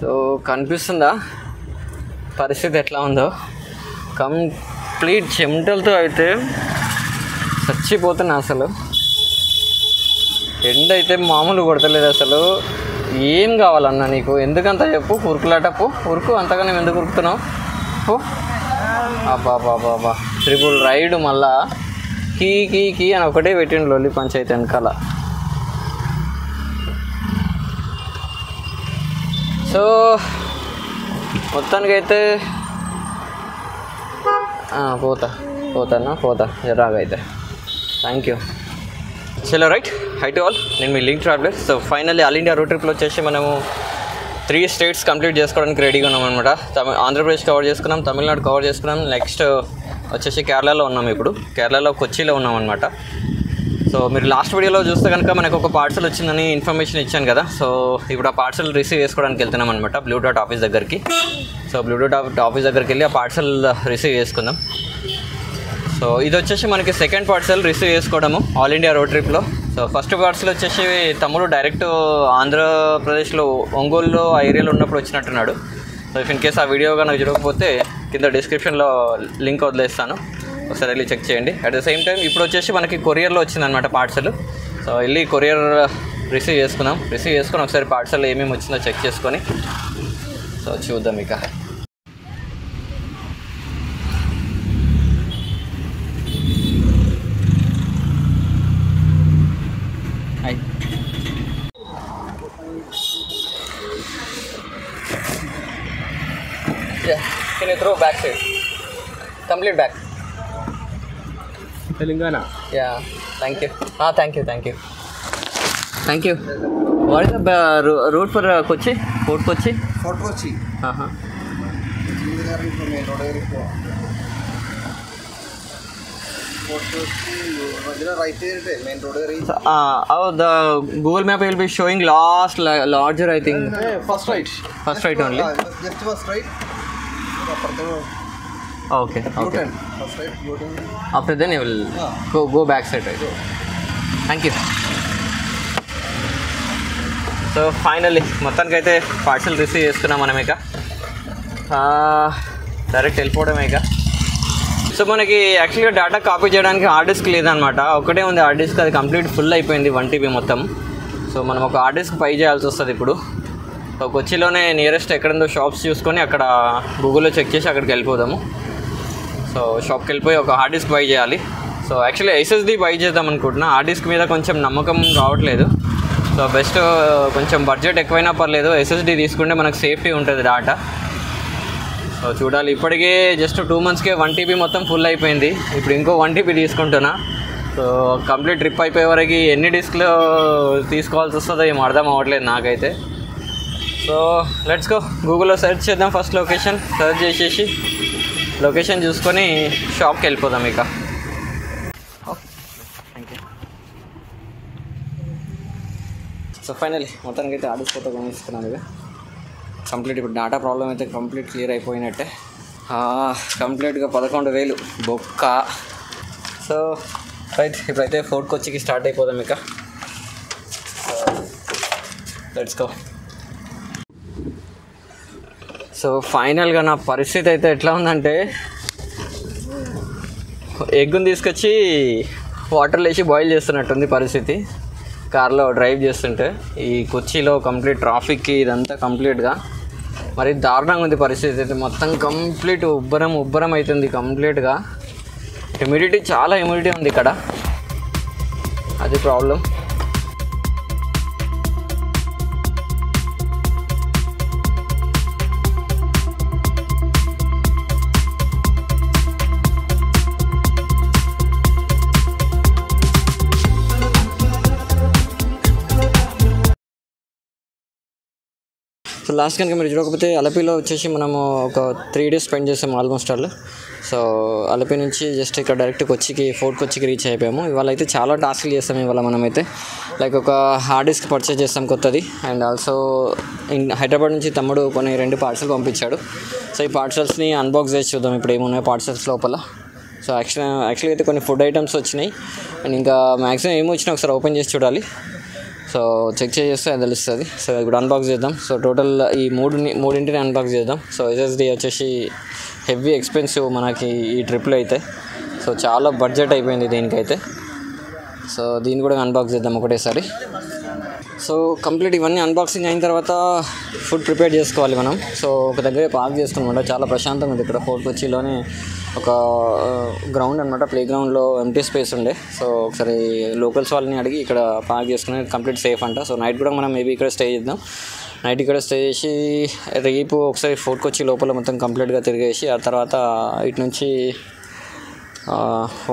So కనిపిస్తుందా పరిస్థితి ఎట్లా ఉందో? కంప్లీట్ చెమటలతో అయితే చచ్చిపోతున్నా. అసలు ఎండ అయితే మామూలు కొడతలేదు. అసలు ఏం కావాలన్నా నీకు? ఎందుకంత చెప్పు, ఉరుకులాటప్పు ఉరుకు, అంతగా నేను ఎందుకు ఉరుకుతున్నావు? అబ్బా బాబా ట్రిపుల్ రైడ్ మళ్ళా కీ కీ కీ అని ఒకటే పెట్టిండు లొల్లి పంచాయతీ వెనకాల. సో మొత్తానికైతే పోతా జరాగైతే. Thank you. చలో రైట్, హై టు ఆల్, నేను మీ link traveller. So finally all India road ట్రిప్లో వచ్చేసి మనము 3 స్టేట్స్ కంప్లీట్ చేసుకోవడానికి రెడీగా ఉన్నాం అనమాట. ఆంధ్రప్రదేశ్ కవర్ చేసుకున్నాం, తమిళనాడు కవర్ చేసుకున్నాం, నెక్స్ట్ వచ్చేసి కేరళలో ఉన్నాం. ఇప్పుడు కేరళలో కొచ్చిలో ఉన్నాం అనమాట. సో మీరు లాస్ట్ వీడియోలో చూస్తే కనుక మనకు ఒక పార్సల్ వచ్చిందని ఇన్ఫర్మేషన్ ఇచ్చాను కదా. సో ఇప్పుడు ఆ పార్సల్ రిసీవ్ చేసుకోవడానికి వెళ్తున్నాం అనమాట బ్లూ డాట్ ఆఫీస్ దగ్గరికి. సో బ్లూ డాట్ ఆఫీస్ దగ్గరికి వెళ్ళి ఆ పార్సల్ రిసీవ్ చేసుకుందాం. సో ఇది వచ్చేసి మనకి సెకండ్ పార్సల్ రిసీవ్ చేసుకోవడము ఆల్ ఇండియా రోడ్ ట్రిప్లో. సో ఫస్ట్ పార్సల్ వచ్చేసి తమ్ముడు డైరెక్ట్ ఆంధ్రప్రదేశ్లో ఒంగోలులో ఆ ఏరియాలో ఉన్నప్పుడు వచ్చినట్టున్నాడు. సో ఇఫ్ ఇన్ కేస్ ఆ వీడియో కనుక చూడకపోతే కింద డిస్క్రిప్షన్లో లింక్ వదిలేస్తాను, ఒకసారి వెళ్ళి చెక్ చేయండి. అట్ ద సేమ్ టైం ఇప్పుడు వచ్చేసి మనకి కొరియర్లో వచ్చిందనమాట పార్సల్. సో వెళ్ళి కొరియర్ రిసీవ్ చేసుకుని ఒకసారి పార్సల్ ఏమేమి వచ్చిందో చెక్ చేసుకొని సో చూద్దాం ఇక. Can you throw back side? Complete back. Telangana. Yeah. Thank you. Thank you. What is the route for Kochi? Fort Kochi? Fort Kochi. Right here, main road reach. The Google map will be showing larger, I think. First right. First right only. Just first right. Okay. First right. After then you will go back side, right? Thank you. So finally మొత్తానికి అయితే parcel receive చేసుకున్నాం మనం. ఇక direct వెళ్ళిపోవడమే ఇక. So మనకి యాక్చువల్గా data copy చేయడానికి హార్డ్ డిస్క్ లేదనమాట, ఒకటే ఉంది హార్డ్ డిస్క్. అది కంప్లీట్ ఫుల్ అయిపోయింది 1 TB మొత్తం. సో మనం ఒక హార్డ్ డిస్క్ పై చేయాల్సి వస్తుంది ఇప్పుడు. సో కొచ్చిలోనే నియరెస్ట్ ఎక్కడుందో షాప్స్ చూసుకొని అక్కడ గూగుల్లో చెక్ చేసి అక్కడికి వెళ్ళిపోదాము. సో షాప్కి వెళ్ళిపోయి ఒక హార్డ్ డిస్క్ బై చేయాలి. సో యాక్చువల్లీ SSD బై చేద్దాం అనుకుంటున్నా, హార్డ్ డిస్క్ మీద కొంచెం నమ్మకం రావట్లేదు. సో బెస్ట్ కొంచెం బడ్జెట్ ఎక్కువైనా పర్లేదు, SSD తీసుకుంటే మనకు సేఫ్టీ ఉంటుంది డేటా. సో చూడాలి. ఇప్పటికే జస్ట్ 2 monthsకే 1 TB మొత్తం ఫుల్ అయిపోయింది. ఇప్పుడు ఇంకో 1 TB తీసుకుంటున్నా. సో కంప్లీట్ ట్రిప్ అయిపోయే వరకు ఎన్ని డిస్క్లు తీసుకోవాల్సి వస్తుందో ఏం అర్థం అవ్వట్లేదు నాకైతే. సో లెట్స్ గో, గూగుల్లో సెర్చ్ చేద్దాం. ఫస్ట్ లొకేషన్ సెర్చ్ చేసేసి లొకేషన్ చూసుకొని షాప్కి వెళ్ళిపోదాం ఇక. Thank you. సో ఫైనల్లీ మొత్తానికి అయితే ఆర్డర్స్ ఫోటో కొనిస్తున్నాను ఇక. కంప్లీట్ ఇప్పుడు డేటా ప్రాబ్లం అయితే కంప్లీట్ క్లియర్ అయిపోయినట్టే. కంప్లీట్గా 11,000 బొక్క. సో రైట్, ఇప్పుడైతే ఫోర్ట్ కొచ్చికి స్టార్ట్ అయిపోదాం ఇక. Let's go. సో ఫైనల్గా నా పరిస్థితి అయితే ఎట్లా ఉందంటే, ఎగ్గుని తీసుకొచ్చి వాటర్లో వేసి బాయిల్ చేస్తున్నట్టుంది పరిస్థితి కార్లో డ్రైవ్ చేస్తుంటే. ఈ కొచ్చిలో కంప్లీట్ ట్రాఫిక్కి ఇదంతా కంప్లీట్గా మరి దారుణంగా ఉంది పరిస్థితి అయితే. మొత్తం కంప్లీట్ ఉబ్బరం అవుతుంది కంప్లీట్గా. చాలా హ్యూమిడిటీ ఉంది ఇక్కడ, అది ప్రాబ్లం. సో లాస్ట్ కనుక మీరు చూడకపోతే అలపిలో వచ్చేసి మనము ఒక 3 days స్పెండ్ చేసాము ఆల్మోస్ట్ ఆల్. సో అలపి నుంచి జస్ట్ ఇక్కడ డైరెక్ట్ కొచ్చికి ఫోర్ట్ కొచ్చికి రీచ్ అయిపోయాము. ఇవాళ అయితే చాలా టాస్క్లు చేస్తాము ఇవాళ మనమైతే. లైక్ ఒక హార్డ్ డిస్క్ పర్చేస్ చేస్తాం కొత్తది, అండ్ ఆల్సో హైదరాబాద్ నుంచి తమ్ముడు కొన్ని 2 పార్సల్ పంపించాడు. సో ఈ పార్సల్స్ని అన్బాక్స్ చేసి చూద్దాం ఇప్పుడు ఏమున్నాయి పార్సల్స్ లోపల. సో యాక్చువల్గా అయితే కొన్ని ఫుడ్ ఐటమ్స్ వచ్చినాయి, అండ్ ఇంకా మ్యాక్సిమం ఏమి వచ్చినా ఒకసారి ఓపెన్ చేసి చూడాలి. సో చెక్ చేస్తే అది తెలుస్తుంది. సో ఇప్పుడు అన్బాక్స్ చేద్దాం. సో టోటల్ ఈ మూడింటిని అన్బాక్స్ చేద్దాం. సో SSD వచ్చేసి హెవీ ఎక్స్పెన్సివ్ మనకి ఈ ట్రిప్లో అయితే. సో చాలా బడ్జెట్ అయిపోయింది దీనికైతే. సో దీన్ని కూడా అన్బాక్స్ చేద్దాం ఒకటేసారి. సో కంప్లీట్ ఇవన్నీ అన్బాక్సింగ్ అయిన తర్వాత ఫుడ్ ప్రిపేర్ చేసుకోవాలి మనం. సో ఒక దగ్గర పార్క్ చేసుకున్నమాట. చాలా ప్రశాంతంగా ఉంది ఇక్కడ ఫోర్ట్ కొచ్చిలోనే ఒక గ్రౌండ్ అనమాట. ప్లే గ్రౌండ్లో ఎంటీ స్పేస్ ఉండే. సో ఒకసారి లోకల్స్ వాళ్ళని అడిగి ఇక్కడ పార్క్ చేసుకునే కంప్లీట్ సేఫ్ అంట. సో నైట్ కూడా మనం మేబీ ఇక్కడ స్టే చేద్దాం. నైట్ ఇక్కడ స్టే చేసి రేపు ఒకసారి ఫోర్ట్ కొచ్చి లోపల మొత్తం కంప్లీట్గా తిరిగేసి ఆ తర్వాత ఇటు నుంచి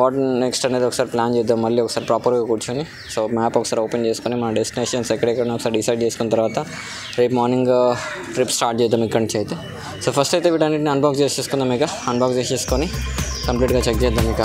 వాట్ నెక్స్ట్ అనేది ఒకసారి ప్లాన్ చేద్దాం. మళ్ళీ ఒకసారి ప్రాపర్గా కూర్చొని సో మ్యాప్ ఒకసారి ఓపెన్ చేసుకొని మన డెస్టినేషన్స్ ఎక్కడెక్కడ ఒకసారి డిసైడ్ చేసుకున్న తర్వాత రేపు మార్నింగ్ ట్రిప్ స్టార్ట్ చేద్దాం ఇక్కడి నుంచి అయితే. సో ఫస్ట్ అయితే వీటన్నిటిని అన్బాక్స్ చేసేసుకుందాం. ఇక అన్బాక్స్ చేసేసుకొని కంప్లీట్గా చెక్ చేద్దాం ఇక.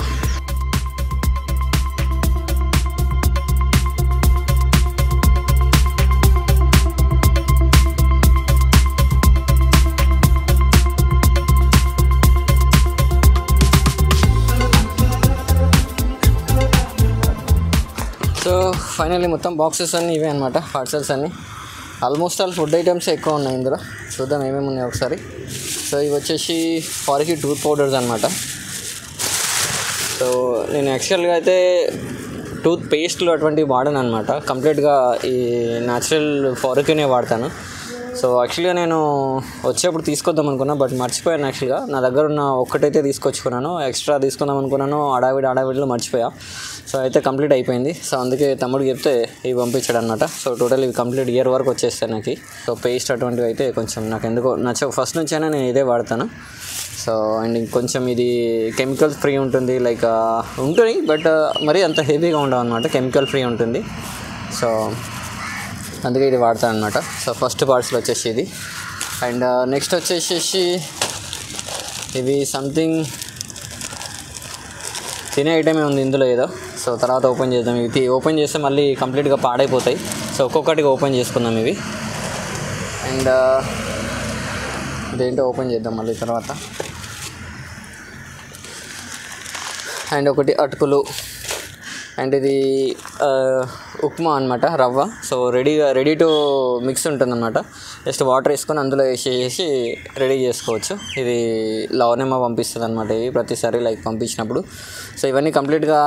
సో ఫైనల్లీ మొత్తం బాక్సెస్ అన్నీ ఇవే అనమాట. పార్సల్స్ అన్నీ ఆల్మోస్ట్ ఆల్ ఫుడ్ ఐటమ్స్ ఎక్కువ ఉన్నాయి ఇందులో. చూద్దాం ఏమేమి ఉన్నాయి ఒకసారి. సో ఇవి వచ్చేసి ఫార్కి టూత్ పౌడర్స్ అనమాట. సో నేను యాక్చువల్గా అయితే టూత్ పేస్ట్లు అటువంటివి వాడను అనమాట. కంప్లీట్గా ఈ న్యాచురల్ ఫారిక్నే వాడతాను. సో యాక్చువల్గా నేను వచ్చేప్పుడు తీసుకొద్దాం అనుకున్నా, బట్ మర్చిపోయాను. యాక్చువల్గా నా దగ్గర ఉన్న ఒక్కటైతే తీసుకొచ్చుకున్నాను. ఎక్స్ట్రా తీసుకుందాం అనుకున్నాను, అడావిడిలో మర్చిపోయా. సో అయితే కంప్లీట్ అయిపోయింది. సో అందుకే తమ్ముడు చెప్తే ఇవి పంపించాడు అనమాట. సో టోటల్ ఇవి కంప్లీట్ ఇయర్ వరకు వచ్చేస్తాయి నాకు. సో పేస్ట్ అటువంటివి అయితే కొంచెం నాకు ఎందుకో ఫస్ట్ నుంచి అయినా నేను ఇదే వాడతాను. సో అండ్ ఇంకొంచెం ఇది కెమికల్ ఫ్రీ ఉంటుంది, లైక్ ఉంటుంది బట్ మరీ అంత హెవీగా ఉండవు అనమాట. కెమికల్ ఫ్రీ ఉంటుంది. సో అందుకే ఇది వాడతాను అనమాట. సో ఫస్ట్ పార్ట్స్లో వచ్చేసి ఇది. అండ్ నెక్స్ట్ వచ్చేసి ఇవి సంథింగ్ తినే ఐటమే ఉంది ఇందులో ఏదో. సో తర్వాత ఓపెన్ చేద్దాం. ఇవి ఓపెన్ చేస్తే మళ్ళీ కంప్లీట్గా పాడైపోతాయి. సో ఒక్కొక్కటిగా ఓపెన్ చేసుకుందాం ఇవి. అండ్ ఇదేంటో ఓపెన్ చేద్దాం మళ్ళీ తర్వాత. అండ్ ఒకటి అటుకులు. అండ్ ఇది ఉప్మా అనమాట, రవ్వ. సో రెడీ టు మిక్స్ ఉంటుందన్నమాట. జస్ట్ వాటర్ వేసుకొని అందులో వేసేసి రెడీ చేసుకోవచ్చు. ఇది లవణమ్మ పంపిస్తుంది అనమాట ఇవి ప్రతిసారి లైక్ పంపించినప్పుడు. సో ఇవన్నీ కంప్లీట్గా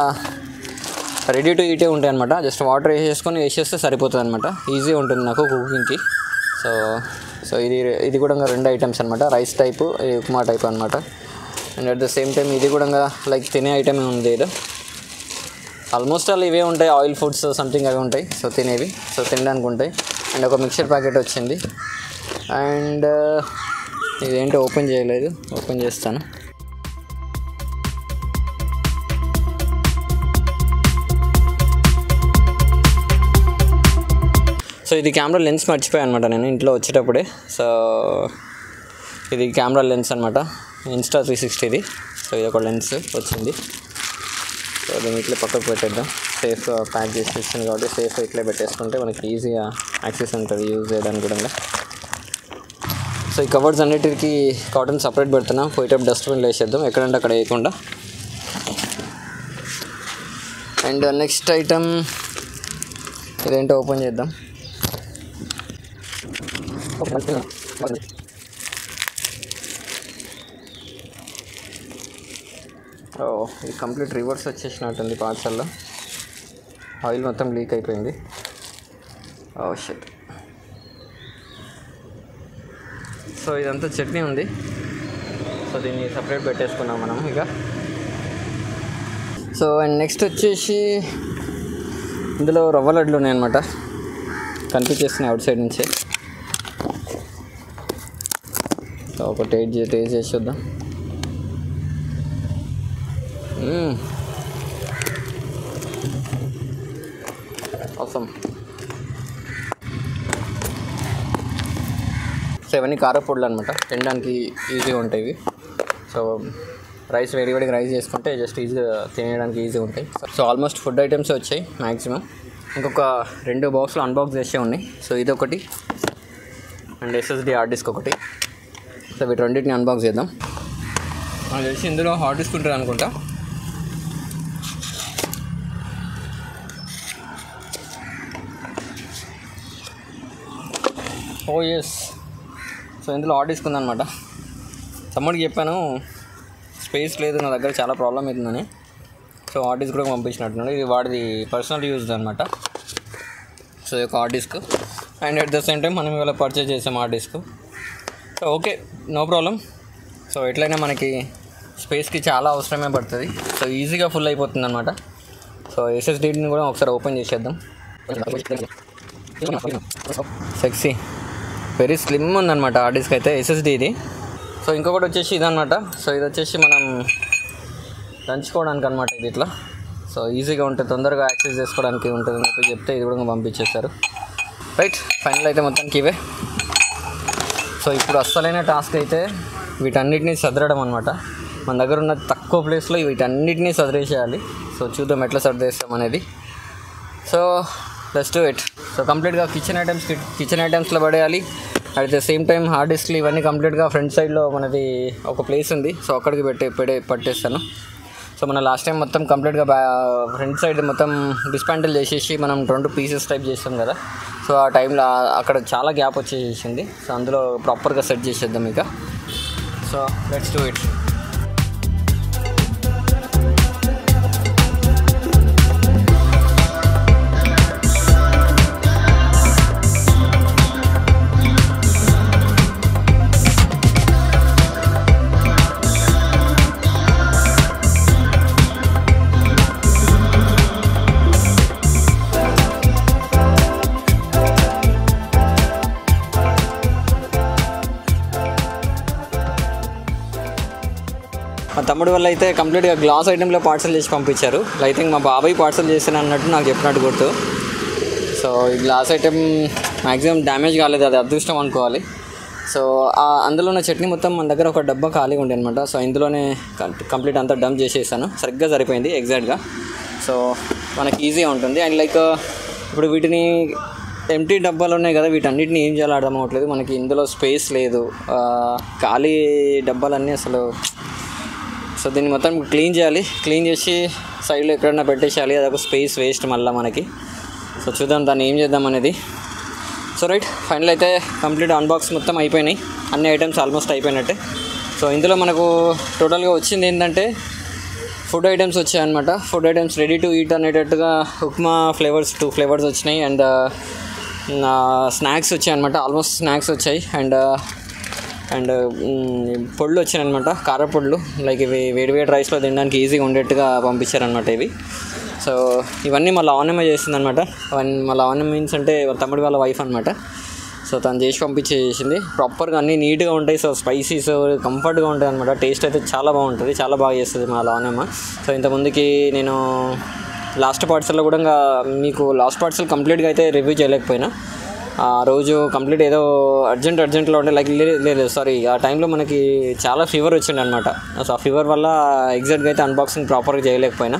రెడీ టు ఈటే ఉంటాయి అనమాట. జస్ట్ వాటర్ వేసేస్తే సరిపోతుంది అనమాట. ఈజీ ఉంటుంది నాకు కుకింగ్కి. సో ఇది కూడా 2 ఐటమ్స్ అనమాట. రైస్ టైపు, ఉప్మా టైప్ అనమాట. And at the same time ఇది కూడా లైక్ తినే ఐటమే ఉంది ఏదో. ఆల్మోస్ట్ ఆల్ ఇవే ఉంటాయి, ఆయిల్ ఫుడ్స్ సంథింగ్ అవి ఉంటాయి. సో తినేవి, సో తినడానికి ఉంటాయి. అండ్ ఒక మిక్చర్ ప్యాకెట్ వచ్చింది. అండ్ ఇదేంటో ఓపెన్ చేయలేదు, ఓపెన్ చేస్తాను. సో ఇది కెమెరా లెన్స్ మర్చిపోయాను అనమాట నేను ఇంట్లో వచ్చేటప్పుడే. సో ఇది కెమెరా లెన్స్ అనమాట, Insta360ది. సో ఇది ఒక లెన్స్ వచ్చింది. సో దీన్ని ఇట్లా పక్కకు పెట్టేద్దాం. సేఫ్గా ప్యాక్ చేసి ఇస్తుంది కాబట్టి సేఫ్గా ఇట్లా పెట్టేసుకుంటే మనకి ఈజీగా యాక్సెస్ ఉంటుంది యూజ్ చేయడానికి కూడా. సో ఈ కవర్స్ అన్నిటికీ కాటన్ సపరేట్ పెడుతున్నాం. పోయేటప్పుడు డస్ట్బిన్లో వేసేద్దాం, ఎక్కడంటే అక్కడ వేయకుండా. అండ్ నెక్స్ట్ ఐటమ్ ఇదేంటో ఓపెన్ చేద్దాం. ఇది కంప్లీట్ రివర్స్ వచ్చేసినట్టుంది పార్సల్లో. ఆయిల్ మొత్తం లీక్ అయిపోయింది. షిట్. సో ఇదంతా చట్నీ ఉంది. సో దీన్ని సపరేట్ పెట్టేసుకున్నాం మనం ఇక. సో అండ్ నెక్స్ట్ వచ్చేసి ఇందులో రవ్వ లడ్లు ఉన్నాయన్నమాట, కనిపించేస్తున్నాయి అవుట్ సైడ్ నుంచే. సో ఒక టేస్ట్ చేసి చూద్దాం. అవసరం. సో ఇవన్నీ కారపొడులు అనమాట, తినడానికి ఈజీగా ఉంటాయి ఇవి. సో రైస్ వేడిగా రైస్ చేసుకుంటే జస్ట్ ఈజీగా తినేయడానికి ఈజీగా ఉంటాయి. సో ఆల్మోస్ట్ ఫుడ్ ఐటమ్స్ వచ్చాయి మ్యాక్సిమం. ఇంకొక 2 బాక్స్లు అన్బాక్స్ చేసే ఉన్నాయి. సో ఇదొకటి అండ్ SSD హార్డ్ డిస్క్ ఒకటి. సో వీటి రెండింటిని అన్బాక్స్ చేద్దాం. నాకు తెలిసి ఇందులో హార్డ్ డిస్క్ ఉంటుంది అనుకుంటా. ఓ ఎస్. సో ఇందులో హార్డ్ డిస్క్ ఉందన్నమాట. తమ్ముడికి చెప్పాను స్పేస్ లేదు నా దగ్గర, చాలా ప్రాబ్లం అవుతుందని. సో హార్డ్ డిస్క్ కూడా పంపించినట్టున్నాడు. ఇది వాడిది పర్సనల్ యూజ్ అనమాట. సో ఈ hard disk and at the same time మనం ఇవాళ పర్చేజ్ చేసాం hard disk. So okay, no problem. So ఎట్లయినా మనకి స్పేస్కి చాలా అవసరమే పడుతుంది. సో ఈజీగా ఫుల్ అయిపోతుంది అనమాట. సో ఎస్ఎస్డీని కూడా ఒకసారి ఓపెన్ చేసేద్దాం. సెక్సీ, వెరీ స్లిమ్ ఉందన్నమాట హార్డ్ డిస్క్ అయితే, ఎస్ఎస్డి ఇది. సో ఇంకొకటి వచ్చేసి ఇదన్నమాట. సో ఇది వచ్చేసి మనం దంచుకోవడానికి అనమాట. ఇది ఇట్లా సో ఈజీగా ఉంటుంది, తొందరగా యాక్సెస్ చేసుకోవడానికి ఉంటుంది అని చెప్పి చెప్తే ఇది కూడా పంపించేస్తారు. రైట్, ఫైనల్ అయితే మొత్తానికి ఇవే. సో ఇప్పుడు అస్సలైన టాస్క్ అయితే వీటన్నిటినీ సదరడం అనమాట. మన దగ్గర ఉన్న తక్కువ ప్లేస్లో వీటన్నిటినీ సదిరేసేయాలి. సో చూద్దాం ఎట్లా సర్దేస్తాం అనేది. So let's do it. So కంప్లీట్గా కిచెన్ ఐటమ్స్లో పడేయాలి. At the same time hard డిస్క్లు ఇవన్నీ కంప్లీట్గా ఫ్రంట్ సైడ్లో మనది ఒక ప్లేస్ ఉంది. సో అక్కడికి పట్టేస్తాను. సో మన లాస్ట్ టైం మొత్తం కంప్లీట్గా ఫ్రంట్ సైడ్ మొత్తం డిస్పాంటిల్ చేసేసి మనం 2 పీసెస్ టైప్ చేస్తాం కదా. సో ఆ టైంలో అక్కడ చాలా గ్యాప్ వచ్చేసింది. సో అందులో ప్రాపర్గా సెట్ చేసేద్దాం ఇక. So let's do it. మా తమ్ముడి వల్ల అయితే కంప్లీట్గా గ్లాస్ ఐటెంలో పార్సల్ చేసి పంపించారు. ఐ థింక్ మా బాబాయ్ పార్సల్ చేస్తాను అన్నట్టు నాకు చెప్పినట్టు గుర్తు. సో ఈ గ్లాస్ ఐటెం మ్యాక్సిమం డ్యామేజ్ కాలేదు, అది అదృష్టం అనుకోవాలి. సో అందులో ఉన్న చట్నీ మొత్తం మన దగ్గర ఒక డబ్బా ఖాళీగా ఉండే అనమాట. సో ఇందులోనే కంప్లీట్ అంతా డంప్ చేసేసాను. సరిగ్గా సరిపోయింది ఎగ్జాక్ట్గా. సో మనకి ఈజీగా ఉంటుంది. అండ్ లైక్ ఇప్పుడు వీటిని ఎంటీ డబ్బాలు ఉన్నాయి కదా, వీటన్నిటిని ఏం చేయాలో అర్థం అవ్వట్లేదు. మనకి ఇందులో స్పేస్ లేదు, ఖాళీ డబ్బాలన్నీ అసలు. సో దీన్ని మొత్తం క్లీన్ చేయాలి. క్లీన్ చేసి సైడ్లో ఎక్కడన్నా పెట్టేసేయాలి. అదొక స్పేస్ వేస్ట్ మళ్ళీ మనకి. సో చూద్దాం దాన్ని ఏం చేద్దాం అనేది. సో రైట్, ఫైనల్ అయితే కంప్లీట్ అన్బాక్స్ మొత్తం అయిపోయినాయి. అన్ని ఐటమ్స్ ఆల్మోస్ట్ అయిపోయినట్టే. సో ఇందులో మనకు టోటల్గా వచ్చింది ఏంటంటే ఫుడ్ ఐటమ్స్ వచ్చాయన్నమాట. Food items ready to eat అనేటట్టుగా ఉప్మా ఫ్లేవర్స్ 2 ఫ్లేవర్స్ వచ్చినాయి. అండ్ స్నాక్స్ వచ్చాయన్నమాట. ఆల్మోస్ట్ స్నాక్స్ వచ్చాయి. అండ్ పొళ్ళు వచ్చాయన్నమాట, కారపొళ్ళు. లైక్ ఇవి వేడివేడి రైస్లో తినడానికి ఈజీగా ఉండేట్టుగా పంపించారనమాట ఇవి. సో ఇవన్నీ మా లావణ్యమే చేసిందనమాట. మా లావణ్యం మీన్స్ అంటే తమ్ముడి వాళ్ళ వైఫ్ అనమాట. సో తను చేసి పంపించేసింది. ప్రాపర్గా అన్నీ నీట్గా ఉంటాయి. సో స్పైసీస్ కంఫర్ట్గా ఉంటాయి అనమాట. టేస్ట్ అయితే చాలా బాగుంటుంది, చాలా బాగా చేస్తుంది మా లావణ్యమ్మ. సో ఇంతకుముందుకి నేను లాస్ట్ పార్సల్లో కూడా మీకు లాస్ట్ పార్సల్ కంప్లీట్గా అయితే రివ్యూ చేయలేకపోయినా, ఆ రోజు కంప్లీట్ ఏదో అర్జెంట్లో ఉండే లైక్ లేదు సారీ, ఆ టైంలో మనకి చాలా ఫీవర్ వచ్చింది అనమాట. సో ఆ ఫీవర్ వల్ల ఎగ్జాక్ట్గా అయితే అన్బాక్సింగ్ ప్రాపర్గా చేయలేకపోయినా.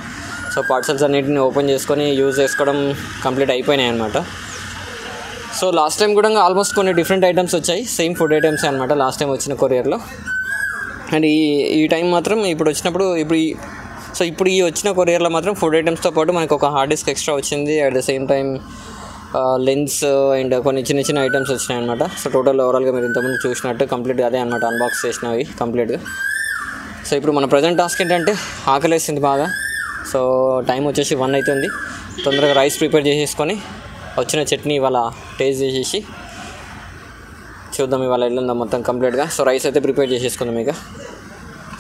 సో పార్సల్స్ అన్నింటిని ఓపెన్ చేసుకొని యూజ్ చేసుకోవడం కంప్లీట్ అయిపోయినాయి అనమాట. సో లాస్ట్ టైం కూడా ఆల్మోస్ట్ కొన్ని డిఫరెంట్ ఐటమ్స్ వచ్చాయి, సేమ్ ఫుడ్ ఐటమ్స్ అనమాట లాస్ట్ టైం వచ్చిన కొరియర్లో. అండ్ ఈ టైం మాత్రం ఇప్పుడు వచ్చినప్పుడు ఇప్పుడు ఈ వచ్చిన కొరియర్లో మాత్రం ఫుడ్ ఐటమ్స్తో పాటు మనకు ఒక హార్డ్ డిస్క్ ఎక్స్ట్రా వచ్చింది. At the same time lens and కొన్ని చిన్న ఐటమ్స్ వచ్చినాయి అనమాట. సో టోటల్ ఓవరాల్గా మీరు ఇంతకుముందు చూసినట్టు కంప్లీట్ అదే అనమాట అన్బాక్స్ చేసినవి కంప్లీట్గా. సో ఇప్పుడు మన ప్రజెంట్ టాస్క్ ఏంటంటే ఆకలేసింది బాగా. సో టైం వచ్చేసి 1 అవుతుంది. తొందరగా రైస్ ప్రిపేర్ చేసేసుకొని వచ్చిన చట్నీ ఇవాళ టేస్ట్ చేసేసి చూద్దాం ఇవాళ వెళ్ళిందా మొత్తం కంప్లీట్గా. సో రైస్ అయితే ప్రిపేర్ చేసేసుకుందాం ఇక.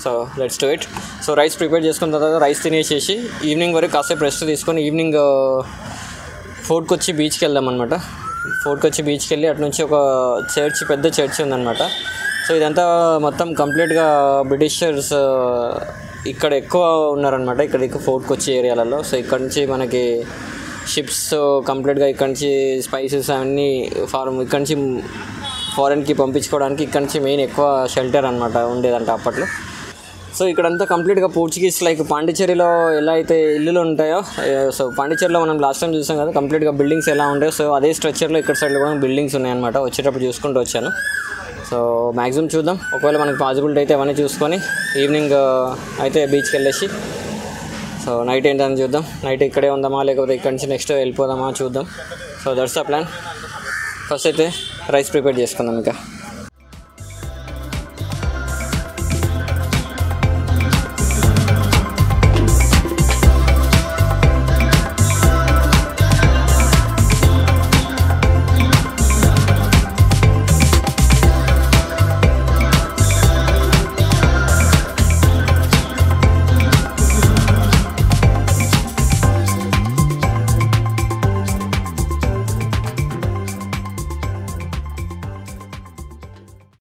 So let's do it. So rice prepare చేసుకున్న తర్వాత రైస్ తినేసేసి ఈవినింగ్ వరకు కాసేపు రెస్ట్ తీసుకొని ఈవినింగ్ 4కి వచ్చి బీచ్కి వెళ్దాం అనమాట. 4కి వచ్చి బీచ్కి వెళ్ళి అటు నుంచి ఒక పెద్ద చర్చ్ ఉందన్నమాట. సో ఇదంతా మొత్తం కంప్లీట్గా బ్రిటిషర్స్ ఇక్కడ ఎక్కువ ఉన్నారనమాట. ఇక్కడ 4కి వచ్చి ఏరియాలలో. సో ఇక్కడ నుంచి మనకి షిప్స్ కంప్లీట్గా ఇక్కడ నుంచి స్పైసెస్ అవన్నీ ఇక్కడ నుంచి ఫారెన్కి పంపించుకోవడానికి ఇక్కడ నుంచి మెయిన్ ఎక్కువ షెల్టర్ అనమాట ఉండేదంట అప్పట్లో. సో ఇక్కడంతా కంప్లీట్గా పోర్చుగీస్ లైక్ పాండిచ్చేరిలో ఎలా అయితే ఇల్లులు ఉంటాయో, సో పాండిచ్చేరిలో మనం లాస్ట్ టైం చూసాం కదా కంప్లీట్గా బిల్డింగ్స్ ఎలా ఉంటాయో, సో అదే స్ట్రక్చర్లో ఇక్కడ సైడ్లో కూడా బిల్డింగ్స్ ఉన్నాయన్నమాట. వచ్చేటప్పుడు చూసుకుంటూ వచ్చాను. సో మ్యాక్సిమం చూద్దాం, ఒకవేళ మనకి పాసిబిలిటీ అయితే అవన్నీ చూసుకొని ఈవినింగ్ అయితే బీచ్కి వెళ్ళేసి సో నైట్ ఏంటని చూద్దాం. నైట్ ఇక్కడే ఉందామా లేకపోతే ఇక్కడ నుంచి నెక్స్ట్ వెళ్ళిపోదామా చూద్దాం. So that's the plan. First అయితే రైస్ ప్రిపేర్ చేసుకుందాం ఇంకా.